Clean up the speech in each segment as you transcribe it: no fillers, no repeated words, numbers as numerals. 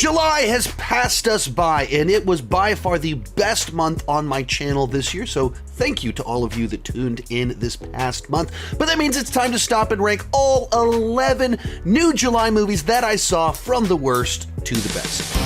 July has passed us by, and it was by far the best month on my channel this year, so thank you to all of you that tuned in this past month. But that means it's time to stop and rank all 11 new July movies that I saw from the worst to the best.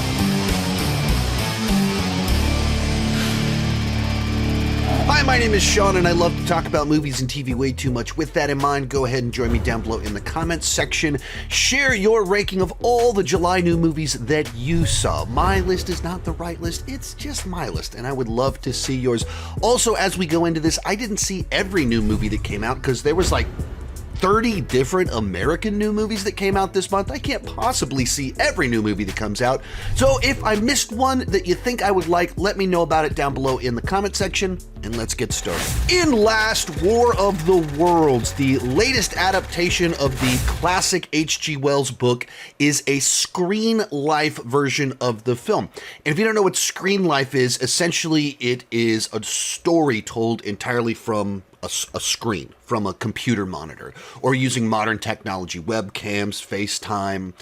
Hi, my name is Sean, and I love to talk about movies and TV way too much. With that in mind, go ahead and join me down below in the comments section. Share your ranking of all the July new movies that you saw. My list is not the right list, it's just my list, and I would love to see yours. Also, as we go into this, I didn't see every new movie that came out because there was like 30 different American new movies that came out this month. I can't possibly see every new movie that comes out. So if I missed one that you think I would like, let me know about it down below in the comment section, and let's get started. In last, War of the Worlds, the latest adaptation of the classic H.G. Wells book, is a screen life version of the film. And if you don't know what screen life is, essentially it is a story told entirely from a screen, from a computer monitor, or using modern technology, webcams, FaceTime,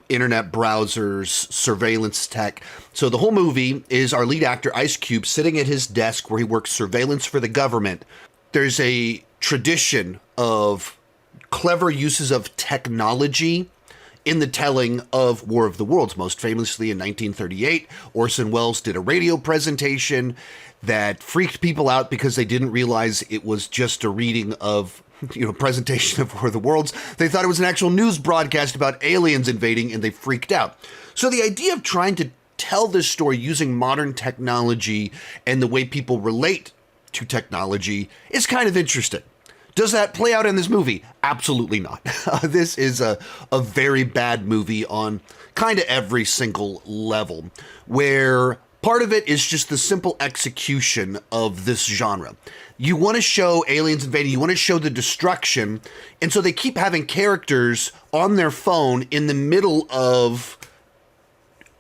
internet browsers, surveillance tech. So the whole movie is our lead actor, Ice Cube, sitting at his desk where he works surveillance for the government. There's a tradition of clever uses of technology in the telling of War of the Worlds. Most famously in 1938, Orson Welles did a radio presentation that freaked people out because they didn't realize it was just a reading of, presentation of War of the Worlds. They thought it was an actual news broadcast about aliens invading, and they freaked out. So the idea of trying to tell this story using modern technology and the way people relate to technology is kind of interesting. Does that play out in this movie? Absolutely not. This is a very bad movie on kind of every single level, where part of it is just the simple execution of this genre. You want to show aliens invading, you want to show the destruction, and so they keep having characters on their phone in the middle of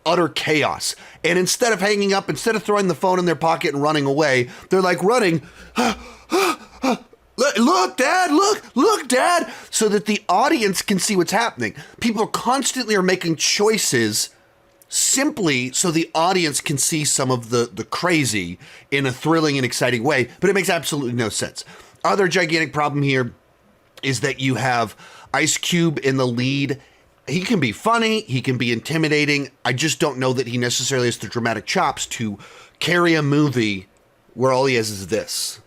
utter chaos. And instead of hanging up, instead of throwing the phone in their pocket and running away, they're like running, look, Dad, look, Dad, so that the audience can see what's happening. People constantly are making choices simply so the audience can see some of the crazy in a thrilling and exciting way, but it makes absolutely no sense. Other gigantic problem here is that you have Ice Cube in the lead. He can be funny, he can be intimidating. I just don't know that he necessarily has the dramatic chops to carry a movie where all he has is this.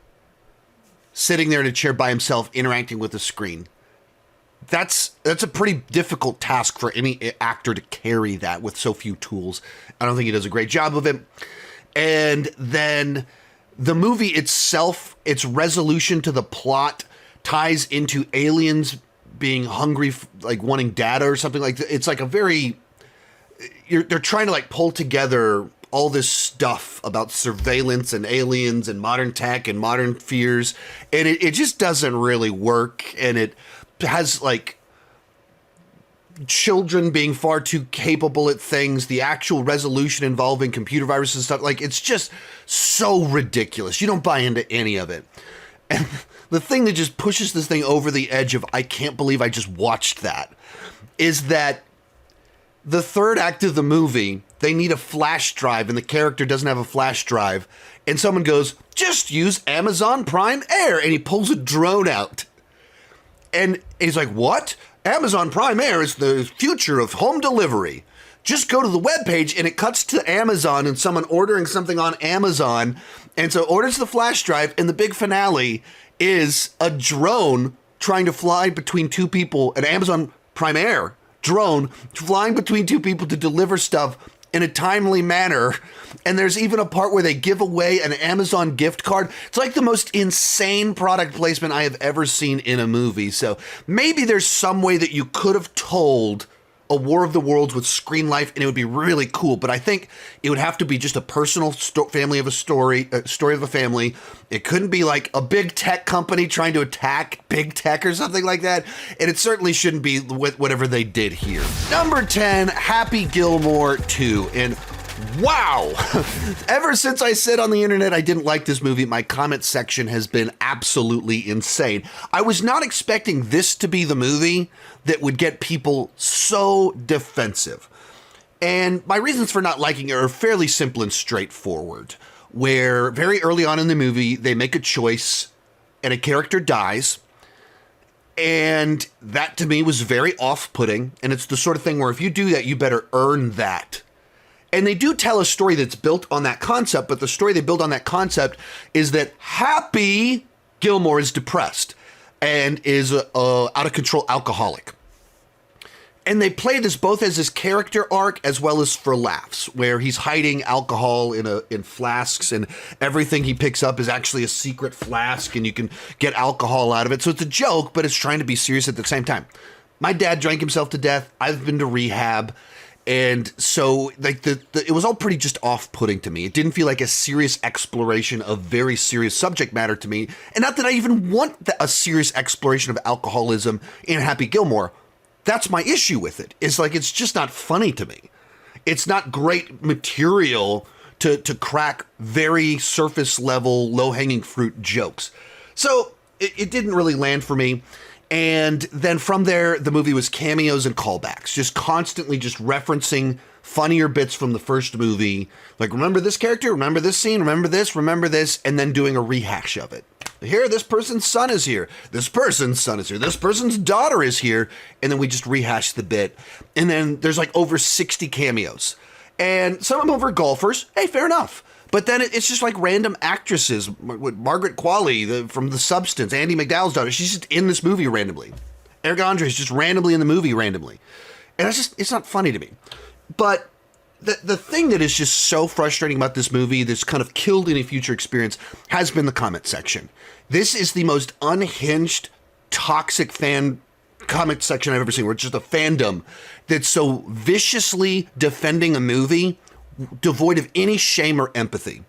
Sitting there in a chair by himself, interacting with the screen. That's a pretty difficult task for any actor to carry that with so few tools. I don't think he does a great job of it. And then the movie itself, its resolution to the plot ties into aliens being hungry, like wanting data or something like that. It's like a very, they're trying to like pull together all this stuff about surveillance and aliens and modern tech and modern fears. And it just doesn't really work. And it has like children being far too capable at things, the actual resolution involving computer viruses and stuff, like it's just so ridiculous. You don't buy into any of it. And the thing that just pushes this thing over the edge of I can't believe I just watched that is that the third act of the movie, they need a flash drive and the character doesn't have a flash drive, and someone goes, just use Amazon Prime Air, and he pulls a drone out. And he's like, what? Amazon Prime Air is the future of home delivery. Just go to the webpage, and it cuts to Amazon and someone ordering something on Amazon. And so orders the flash drive, and the big finale is a drone trying to fly between two people, an Amazon Prime Air drone flying between two people to deliver stuff in a timely manner. And there's even a part where they give away an Amazon gift card. It's like the most insane product placement I have ever seen in a movie. So maybe there's some way that you could have told a War of the Worlds with screen life, and it would be really cool. But I think it would have to be just a personal story of a family. It couldn't be like a big tech company trying to attack big tech or something like that. And it certainly shouldn't be whatever they did here. Number 10, Happy Gilmore 2. And wow, ever since I said on the internet I didn't like this movie, my comment section has been absolutely insane. I was not expecting this to be the movie that would get people so defensive. And my reasons for not liking it are fairly simple and straightforward, where very early on in the movie, they make a choice and a character dies. And that to me was very off-putting. And it's the sort of thing where if you do that, you better earn that. And they do tell a story that's built on that concept, but the story they build on that concept is that Happy Gilmore is depressed and is a out of control alcoholic. And they play this both as his character arc as well as for laughs, where he's hiding alcohol in flasks, and everything he picks up is actually a secret flask, and you can get alcohol out of it. So it's a joke, but it's trying to be serious at the same time. My dad drank himself to death. I've been to rehab. And so like it was all pretty just off-putting to me. It didn't feel like a serious exploration of very serious subject matter to me. And not that I even want a serious exploration of alcoholism in Happy Gilmore. That's my issue with it. It's like, it's just not funny to me. It's not great material to crack very surface level, low-hanging fruit jokes. So it didn't really land for me. And then from there, the movie was cameos and callbacks, just constantly just referencing funnier bits from the first movie. Like, remember this character? Remember this scene? Remember this? And then doing a rehash of it. Here, this person's son is here. This person's son is here. This person's daughter is here. And then we just rehash the bit. And then there's like over 60 cameos. And some of them were golfers. Hey, fair enough. But then it's just like random actresses. Margaret Qualley from The Substance, Andie MacDowell's daughter. She's just in this movie randomly. Eric Andre is just randomly in the movie randomly. And it's not funny to me. But the thing that is just so frustrating about this movie that's kind of killed any future experience has been the comment section. This is the most unhinged, toxic fan comment section I've ever seen, where it's just a fandom that's so viciously defending a movie devoid of any shame or empathy.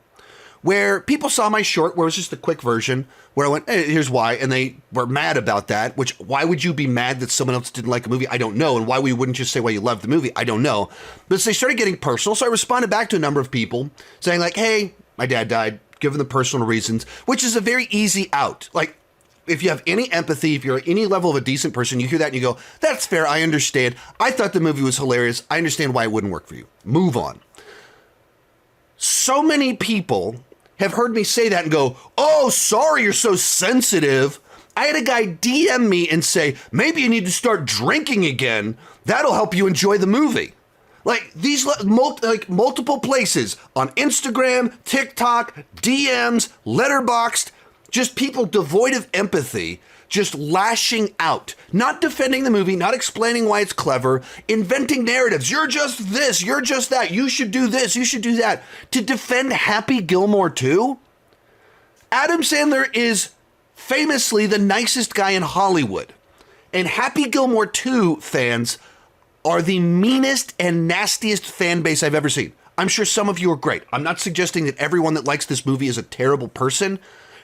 Where people saw my short, where it was just a quick version, where I went, hey, here's why, and they were mad about that, which, why would you be mad that someone else didn't like a movie? I don't know. And why we wouldn't just say why you loved the movie? I don't know. But they started getting personal, so I responded back to a number of people saying like, hey, my dad died, given the personal reasons, which is a very easy out. Like, if you have any empathy, if you're any level of a decent person, you hear that and you go, that's fair, I understand. I thought the movie was hilarious. I understand why it wouldn't work for you. Move on. So many people have heard me say that and go, oh, sorry, you're so sensitive. I had a guy DM me and say, maybe you need to start drinking again. That'll help you enjoy the movie. Like these multiple places on Instagram, TikTok, DMs, Letterboxd, just people devoid of empathy, just lashing out, not defending the movie, not explaining why it's clever, inventing narratives. You're just this, you're just that. You should do this, you should do that. To defend Happy Gilmore 2? Adam Sandler is famously the nicest guy in Hollywood. And Happy Gilmore 2 fans are the meanest and nastiest fan base I've ever seen. I'm sure some of you are great. I'm not suggesting that everyone that likes this movie is a terrible person.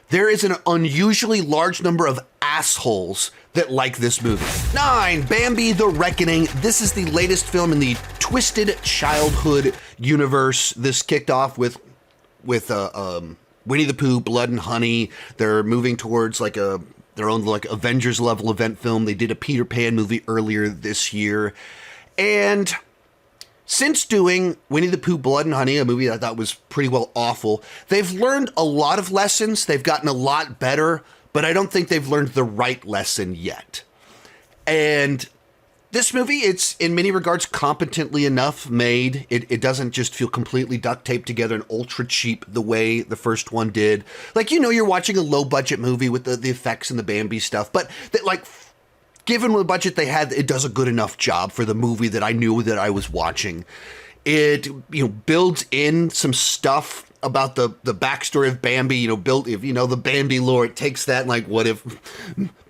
There is an unusually large number of assholes that like this movie. 9, Bambi the Reckoning. This is the latest film in the twisted childhood universe. This kicked off with Winnie the Pooh, Blood and Honey. They're moving towards like their own like Avengers level event film. They did a Peter Pan movie earlier this year. And since doing Winnie the Pooh, Blood and Honey, a movie I thought was pretty well awful, they've learned a lot of lessons. They've gotten a lot better, but I don't think they've learned the right lesson yet. And this movie, it's in many regards competently enough made. It doesn't just feel completely duct taped together and ultra cheap the way the first one did. Like, you know, you're watching a low budget movie with the effects and the Bambi stuff, but that, like, given the budget they had, it does a good enough job for the movie that I knew that I was watching. It, you know, builds in some stuff about the backstory of Bambi, you know, the Bambi lore. It takes that and like, what if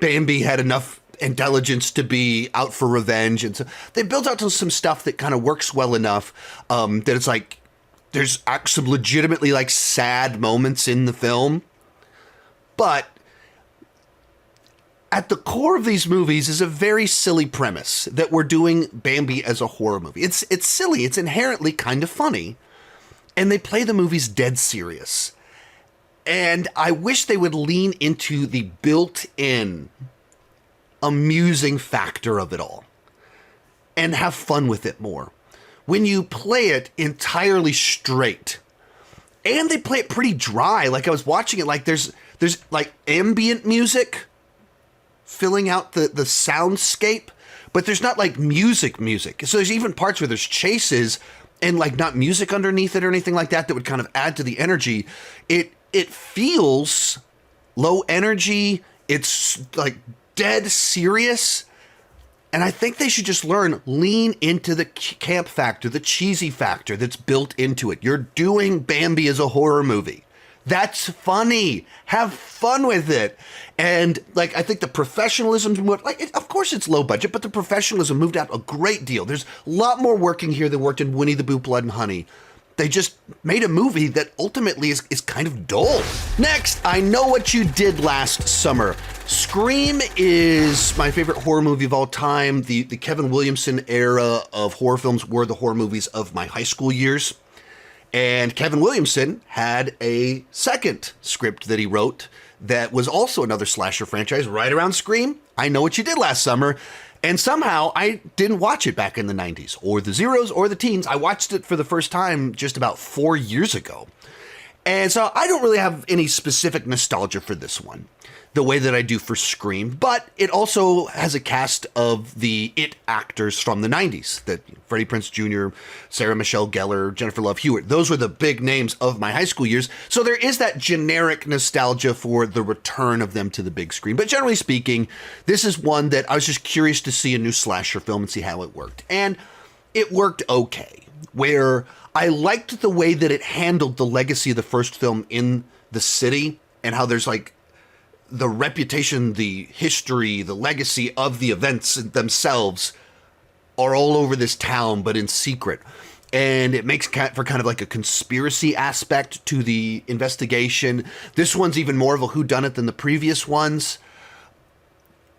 Bambi had enough intelligence to be out for revenge? And so they built out to some stuff that kind of works well enough that it's like, there's some legitimately like sad moments in the film. But at the core of these movies is a very silly premise that we're doing Bambi as a horror movie. It's silly. It's inherently kind of funny. And they play the movies dead serious. And I wish they would lean into the built-in amusing factor of it all and have fun with it more. when you play it entirely straight. And they play it pretty dry. Like, I was watching it, like, there's like ambient music filling out the soundscape, but there's not like music. So there's even parts where there's chases and like not music underneath it or anything like that would kind of add to the energy. It feels low energy. It's like dead serious. And I think they should just lean into the camp factor, the cheesy factor that's built into it. You're doing Bambi as a horror movie. That's funny. Have fun with it. And like, I think the professionalism, of course it's low budget, but the professionalism moved out a great deal. There's a lot more working here than worked in Winnie the Pooh, Blood and Honey. They just made a movie that ultimately is kind of dull. Next, I Know What You Did Last Summer. Scream is my favorite horror movie of all time. The Kevin Williamson era of horror films were the horror movies of my high school years. And Kevin Williamson had a second script that he wrote that was also another slasher franchise right around Scream, I Know What You Did Last Summer. And somehow I didn't watch it back in the 90s or the zeros or the teens. I watched it for the first time just about 4 years ago. And so I don't really have any specific nostalgia for this one, the way that I do for Scream, but it also has a cast of the It actors from the 90s, that Freddie Prinze Jr., Sarah Michelle Gellar, Jennifer Love Hewitt. Those were the big names of my high school years. So there is that generic nostalgia for the return of them to the big screen. But generally speaking, this is one that I was just curious to see a new slasher film and see how it worked. And it worked okay, where I liked the way that it handled the legacy of the first film in the city and how there's like the reputation, the history, the legacy of the events themselves are all over this town, but in secret. And it makes for kind of like a conspiracy aspect to the investigation. This one's even more of a whodunit than the previous ones.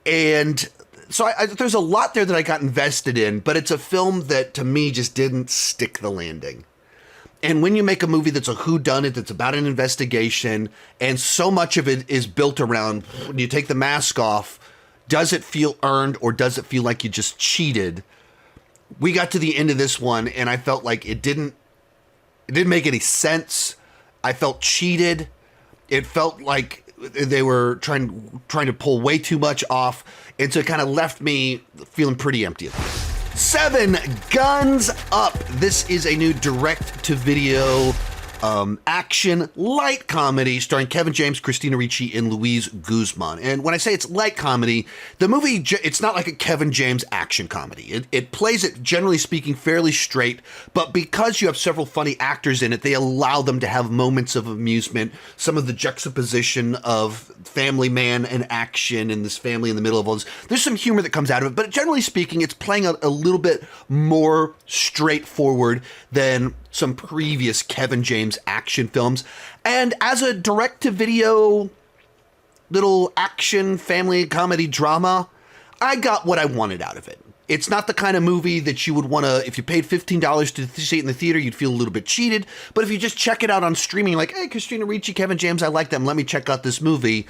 And so there's a lot there that I got invested in, but it's a film that to me just didn't stick the landing. And when you make a movie that's a whodunit, that's about an investigation, and so much of it is built around, when you take the mask off, does it feel earned or does it feel like you just cheated? We got to the end of this one and I felt like it didn't make any sense. I felt cheated. It felt like they were trying to pull way too much off. And so it kind of left me feeling pretty empty. 7 Guns Up. This is a new direct-to-video action light comedy starring Kevin James, Christina Ricci, and Luis Guzman. And when I say it's light comedy, the movie, it's not like a Kevin James action comedy. It plays it, generally speaking, fairly straight, but because you have several funny actors in it, they allow them to have moments of amusement. Some of the juxtaposition of family man and action and this family in the middle of all this. There's some humor that comes out of it, but generally speaking, it's playing a little bit more straightforward than some previous Kevin James action films. And as a direct-to-video little action family comedy drama, I got what I wanted out of it. It's not the kind of movie that you would want to, if you paid $15 to see it in the theater, you'd feel a little bit cheated. But if you just check it out on streaming, like, hey, Christina Ricci, Kevin James, I like them, let me check out this movie,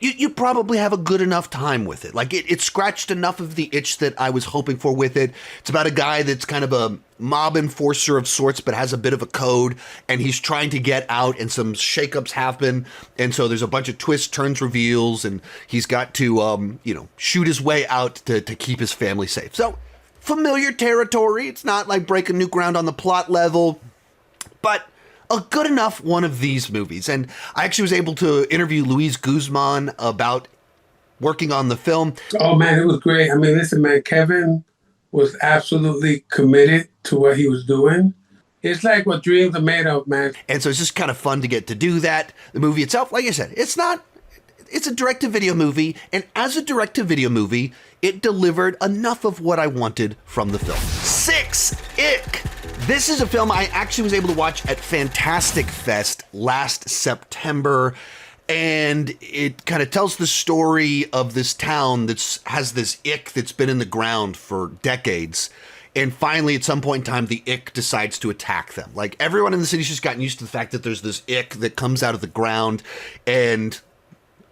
you probably have a good enough time with it. Like, it scratched enough of the itch that I was hoping for with it. It's about a guy that's kind of a mob enforcer of sorts, but has a bit of a code, and he's trying to get out, and some shakeups happen, and so there's a bunch of twists, turns, reveals, and he's got to, shoot his way out to keep his family safe. So, familiar territory. It's not like breaking new ground on the plot level, but a good enough one of these movies. And I actually was able to interview Luis Guzman about working on the film. Oh man, it was great. I mean, listen, man, Kevin was absolutely committed to what he was doing. It's like what dreams are made of, man. And so it's just kind of fun to get to do that. The movie itself, like I said, it's a direct-to-video movie, and as a direct-to-video movie, it delivered enough of what I wanted from the film. 6, Ick. This is a film I actually was able to watch at Fantastic Fest last September, and it kind of tells the story of this town that has this ick that's been in the ground for decades. And finally, at some point in time, the ick decides to attack them. Like, everyone in the city's just gotten used to the fact that there's this ick that comes out of the ground, and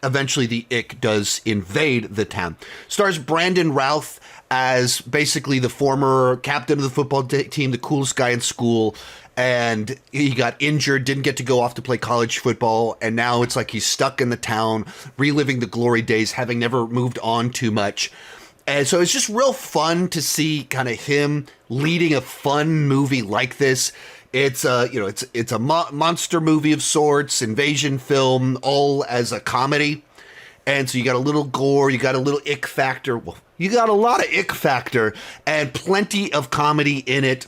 eventually the ick does invade the town. Stars Brandon Routh as basically the former captain of the football team, the coolest guy in school. And he got injured, didn't get to go off to play college football. And now it's like he's stuck in the town, reliving the glory days, having never moved on too much. And so it's just real fun to see kind of him leading a fun movie like this. It's it's a monster movie of sorts, invasion film, all as a comedy. And so you got a little gore, you got a little ick factor. Well, you got a lot of ick factor and plenty of comedy in it.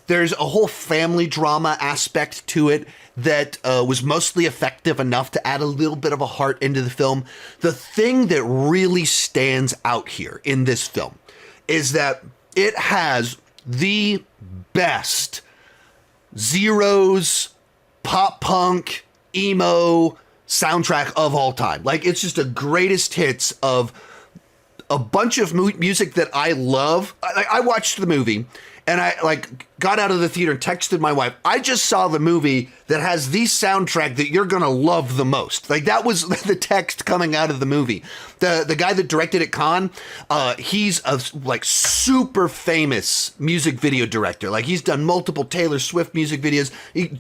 There's a whole family drama aspect to it that was mostly effective enough to add a little bit of a heart into the film. The thing that really stands out here in this film is that it has the best zeros, pop punk, emo soundtrack of all time. Like, it's just the greatest hits of a bunch of music that I love. I watched the movie and I got out of the theater and texted my wife, I just saw the movie that has the soundtrack that you're going to love the most. Like, that was the text coming out of the movie. The guy that directed it, Khan, he's a super famous music video director. Like, he's done multiple Taylor Swift music videos,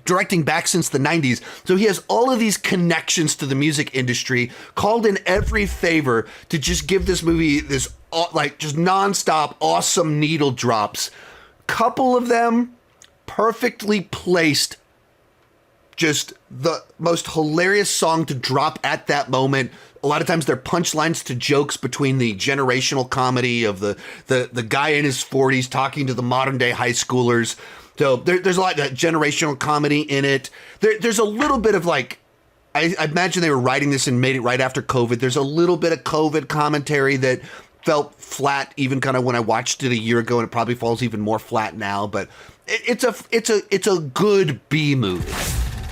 directing back since the 90s. So he has all of these connections to the music industry, called in every favor to just give this movie this just nonstop awesome needle drops. Couple of them perfectly placed, just the most hilarious song to drop at that moment. A lot of times they're punchlines to jokes between the generational comedy of the guy in his 40s talking to the modern day high schoolers. So there's a lot of generational comedy in it. There's a little bit of I imagine they were writing this and made it right after COVID. There's a little bit of COVID commentary that felt flat even kind of when I watched it a year ago, and it probably falls even more flat now, but it's a good B movie.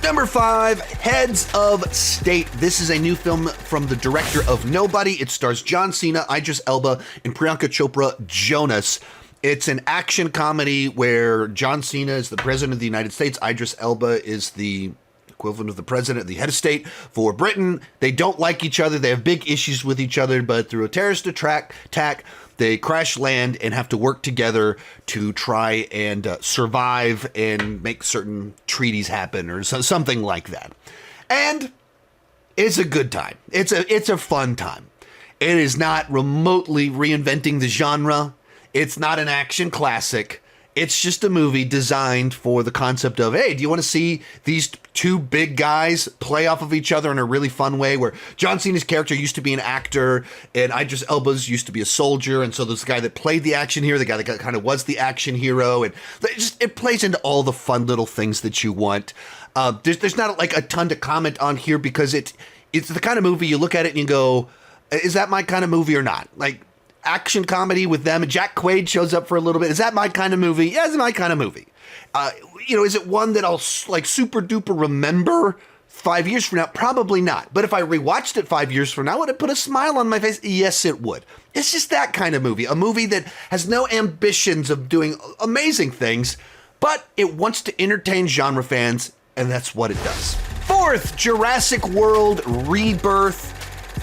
Number 5, Heads of State. This is a new film from the director of Nobody. It stars John Cena, Idris Elba, and Priyanka Chopra Jonas. It's an action comedy where John Cena is the president of the United States. Idris Elba is the equivalent of the president, the head of state for Britain. They don't like each other. They have big issues with each other, but through a terrorist attack, they crash land and have to work together to try and survive and make certain treaties happen or something like that. And it's a good time. It's a fun time. It is not remotely reinventing the genre. It's not an action classic. It's just a movie designed for the concept of, hey, do you want to see these two big guys play off of each other in a really fun way, where John Cena's character used to be an actor and Idris Elba's used to be a soldier. And so there's the guy that played the action hero, the guy that kind of was the action hero. And it plays into all the fun little things that you want. There's not a ton to comment on here because it's the kind of movie you look at it and you go, is that my kind of movie or not? Action comedy with them. Jack Quaid shows up for a little bit. Is that my kind of movie? Yeah, it's my kind of movie. Is it one that I'll super duper remember 5 years from now? Probably not. But if I rewatched it 5 years from now, would it put a smile on my face? Yes, it would. It's just that kind of movie. A movie that has no ambitions of doing amazing things, but it wants to entertain genre fans, and that's what it does. 4th, Jurassic World Rebirth.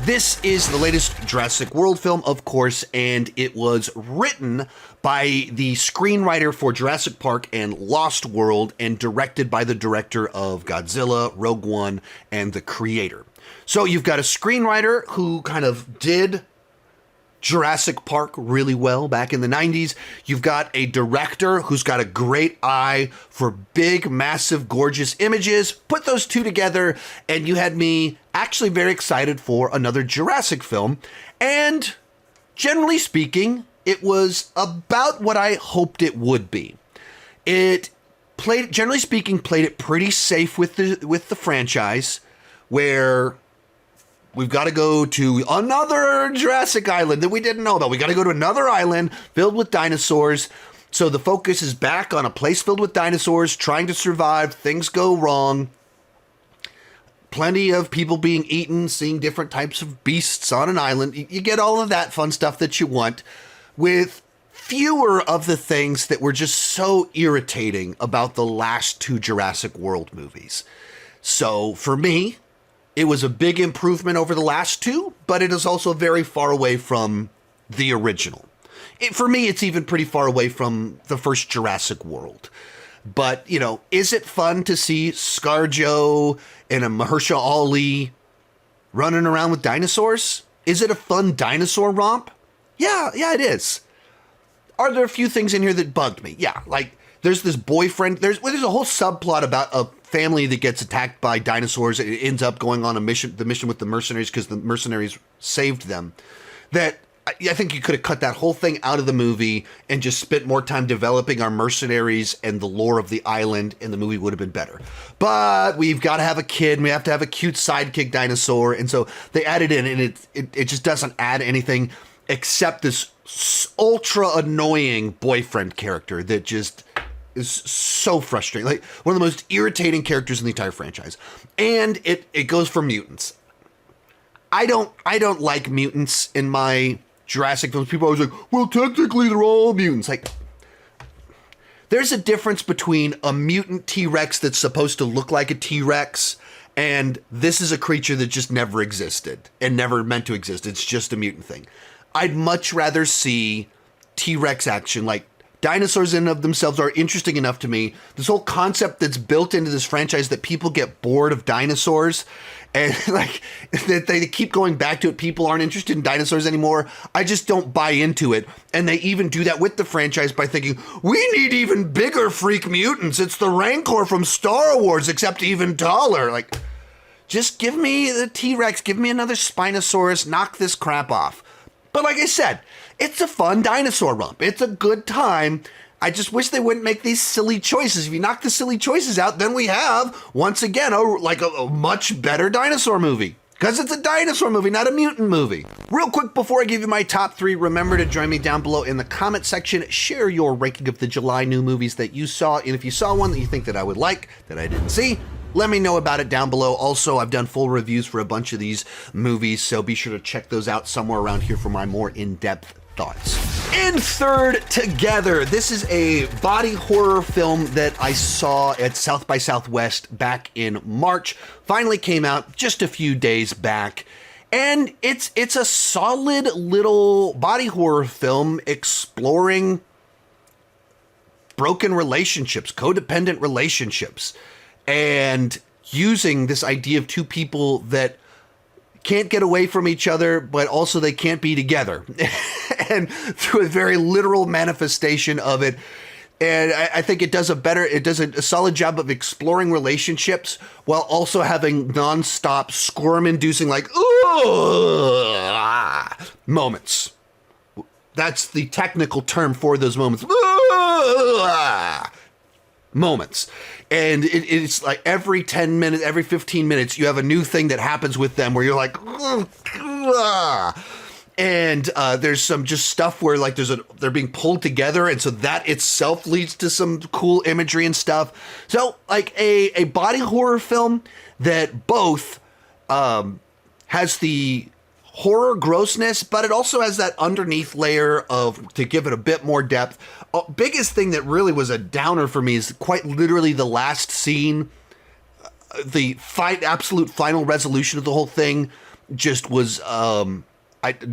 This is the latest Jurassic World film, of course, and it was written by the screenwriter for Jurassic Park and Lost World and directed by the director of Godzilla, Rogue One, and The Creator. So you've got a screenwriter who kind of did Jurassic Park really well back in the 90s. You've got a director who's got a great eye for big, massive, gorgeous images. Put those two together, and you had me actually very excited for another Jurassic film. And generally speaking, it was about what I hoped it would be. It generally speaking, played it pretty safe with the franchise, where we've got to go to another Jurassic Island that we didn't know about. We got to go to another island filled with dinosaurs. So the focus is back on a place filled with dinosaurs, trying to survive. Things go wrong. Plenty of people being eaten, seeing different types of beasts on an island. You get all of that fun stuff that you want, with fewer of the things that were just so irritating about the last two Jurassic World movies. So for me, it was a big improvement over the last two, but it is also very far away from the original. For me, it's even pretty far away from the first Jurassic World. But, you know, is it fun to see ScarJo and a Mahershala Ali running around with dinosaurs? Is it a fun dinosaur romp? Yeah, it is. Are there a few things in here that bugged me? Yeah, like there's this boyfriend. There's a whole subplot about a family that gets attacked by dinosaurs. It ends up going on the mission with the mercenaries because the mercenaries saved them. That I think you could have cut that whole thing out of the movie and just spent more time developing our mercenaries and the lore of the island, and the movie would have been better. But we've got to have a kid, and we have to have a cute sidekick dinosaur, and so they added in, and it just doesn't add anything except this ultra annoying boyfriend character that just is so frustrating. Like one of the most irritating characters in the entire franchise. And it goes for mutants. I don't like mutants in my Jurassic films. People are always like, well, technically they're all mutants. Like, there's a difference between a mutant T-Rex that's supposed to look like a T-Rex and this is a creature that just never existed and never meant to exist. It's just a mutant thing. I'd much rather see T-Rex action. Like, dinosaurs in and of themselves are interesting enough to me. This whole concept that's built into this franchise that people get bored of dinosaurs and like that they keep going back to it. People aren't interested in dinosaurs anymore. I just don't buy into it. And they even do that with the franchise by thinking, we need even bigger freak mutants. It's the Rancor from Star Wars, except even taller. Like, just give me the T-Rex, give me another Spinosaurus, knock this crap off. But like I said, it's a fun dinosaur romp. It's a good time. I just wish they wouldn't make these silly choices. If you knock the silly choices out, then we have, once again, a much better dinosaur movie. Because it's a dinosaur movie, not a mutant movie. Real quick, before I give you my top 3, remember to join me down below in the comment section. Share your ranking of the July new movies that you saw. And if you saw one that you think that I would like, that I didn't see, let me know about it down below. Also, I've done full reviews for a bunch of these movies, so be sure to check those out somewhere around here for my more in-depth thoughts. In third, Together. This is a body horror film that I saw at South by Southwest back in March. Finally came out just a few days back. And it's a solid little body horror film exploring broken relationships, codependent relationships, and using this idea of two people that can't get away from each other, but also they can't be together. And through a very literal manifestation of it. And I think it does a solid job of exploring relationships while also having nonstop squirm-inducing, like, moments. That's the technical term for those moments. Moments. And it's like every 10 minutes, every 15 minutes, you have a new thing that happens with them where you're like, and there's some just stuff where like they're being pulled together, and so that itself leads to some cool imagery and stuff. So like a body horror film that both has the horror grossness, but it also has that underneath layer of, to give it a bit more depth. Biggest thing that really was a downer for me is quite literally the last scene. The absolute final resolution of the whole thing just was, it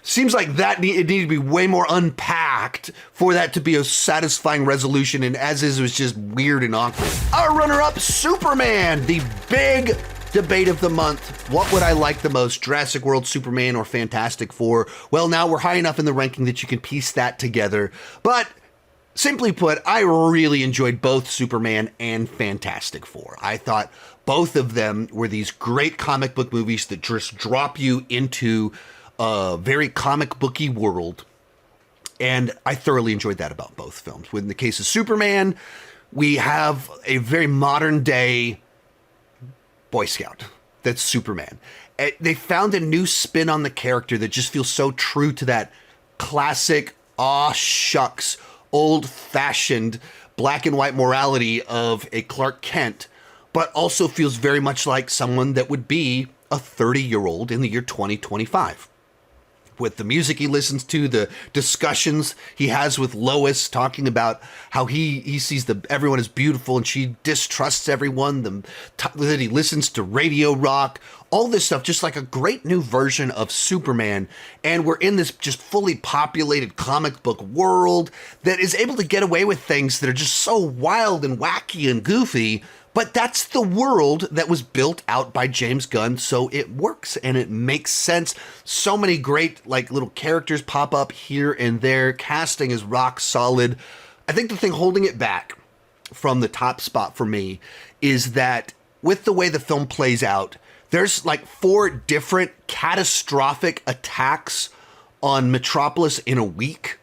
seems like that it needed to be way more unpacked for that to be a satisfying resolution, and as is, it was just weird and awkward. Our runner-up, Superman, the big debate of the month. What would I like the most, Jurassic World, Superman, or Fantastic Four? Well, now we're high enough in the ranking that you can piece that together. But simply put, I really enjoyed both Superman and Fantastic Four. I thought both of them were these great comic book movies that just drop you into a very comic booky world. And I thoroughly enjoyed that about both films. In the case of Superman, we have a very modern day Boy Scout. That's Superman. They found a new spin on the character that just feels so true to that classic, aw shucks, old-fashioned black and white morality of a Clark Kent, but also feels very much like someone that would be a 30-year-old in the year 2025. with the music he listens to, the discussions he has with Lois, talking about how he sees everyone as beautiful and she distrusts everyone, that he listens to radio rock, all this stuff, just like a great new version of Superman. And we're in this just fully populated comic book world that is able to get away with things that are just so wild and wacky and goofy. But that's the world that was built out by James Gunn, so it works and it makes sense. So many great like little characters pop up here and there. Casting is rock solid. I think the thing holding it back from the top spot for me is that with the way the film plays out, there's like 4 different catastrophic attacks on Metropolis in a week,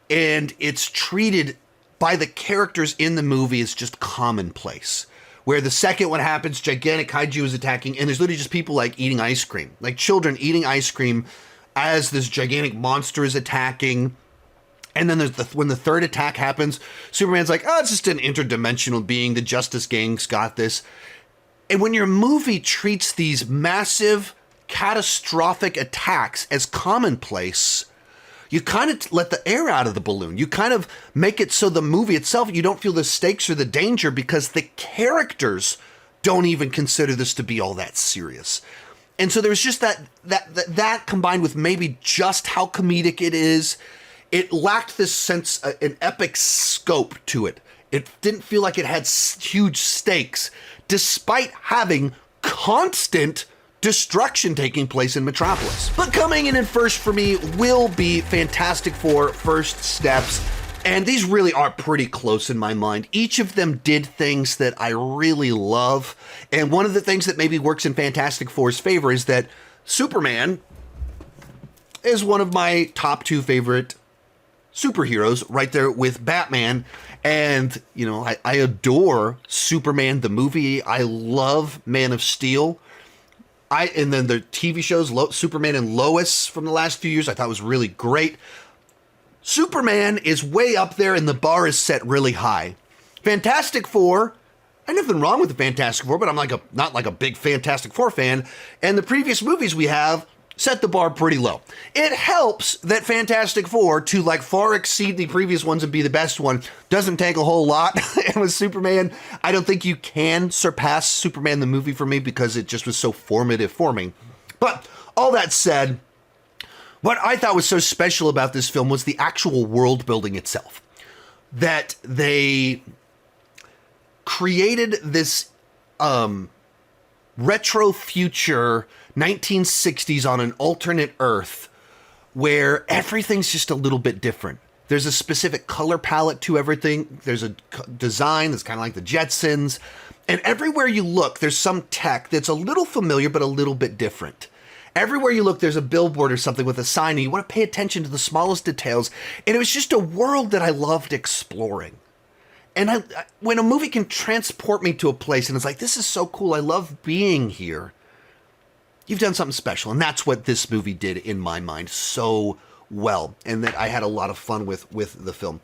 and it's treated by the characters in the movie is just commonplace. Where the second one happens, gigantic kaiju is attacking, and there's literally just people like eating ice cream, like children eating ice cream as this gigantic monster is attacking. And then there's when the third attack happens, Superman's like, oh, it's just an interdimensional being. The Justice Gang's got this. And when your movie treats these massive, catastrophic attacks as commonplace, you kind of let the air out of the balloon. You kind of make it so the movie itself, you don't feel the stakes or the danger because the characters don't even consider this to be all that serious. And so there's just that combined with maybe just how comedic it is. It lacked this sense, an epic scope to it. It didn't feel like it had huge stakes, despite having constant destruction taking place in Metropolis. But coming in first for me will be Fantastic Four: First Steps. And these really are pretty close in my mind. Each of them did things that I really love. And one of the things that maybe works in Fantastic Four's favor is that Superman is one of my top 2 favorite superheroes, right there with Batman. And, you know, I adore Superman, the movie. I love Man of Steel. And then the TV shows, Superman and Lois from the last few years, I thought was really great. Superman is way up there and the bar is set really high. Fantastic Four, I have nothing wrong with the Fantastic Four, but I'm not like a big Fantastic Four fan. And the previous movies we have set the bar pretty low. It helps that Fantastic Four, to like far exceed the previous ones and be the best one, doesn't take a whole lot. And with Superman, I don't think you can surpass Superman the movie for me because it just was so formative for me. But all that said, what I thought was so special about this film was the actual world building itself. That they created this retro future 1960s on an alternate Earth where everything's just a little bit different. There's a specific color palette to everything. There's a design that's kind of like the Jetsons. And everywhere you look, there's some tech that's a little familiar but a little bit different. Everywhere you look, there's a billboard or something with a sign, and you want to pay attention to the smallest details. And it was just a world that I loved exploring. And when a movie can transport me to a place and it's like, this is so cool, I love being here, you've done something special. And that's what this movie did in my mind so well. And that I had a lot of fun with the film.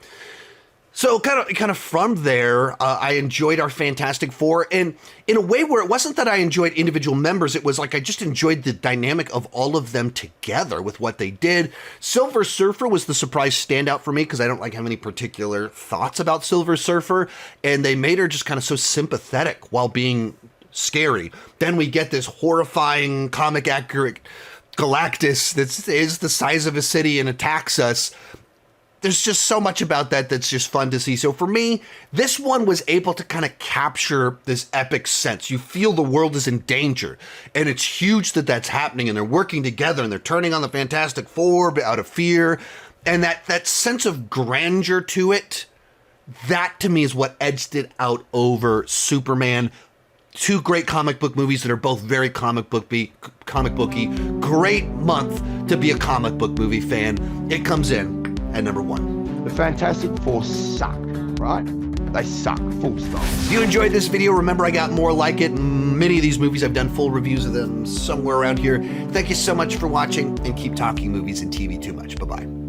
So kind of from there, I enjoyed our Fantastic Four. And in a way where it wasn't that I enjoyed individual members, it was like I just enjoyed the dynamic of all of them together with what they did. Silver Surfer was the surprise standout for me because I don't like have any particular thoughts about Silver Surfer. And they made her just kind of so sympathetic while being scary. Then we get this horrifying, comic accurate Galactus that is the size of a city and attacks us. There's just so much about that that's just fun to see. So for me, this one was able to kind of capture this epic sense. You feel the world is in danger, and it's huge that that's happening, and they're working together, and they're turning on the Fantastic Four out of fear, and that sense of grandeur to it, that to me is what edged it out over Superman. 2 great comic book movies that are both very comic booky. Great month to be a comic book movie fan. It comes in at number 1. The Fantastic Four suck, right? They suck, full stop. If you enjoyed this video, remember I got more like it. Many of these movies, I've done full reviews of them somewhere around here. Thank you so much for watching, and keep talking movies and TV too much. Bye-bye.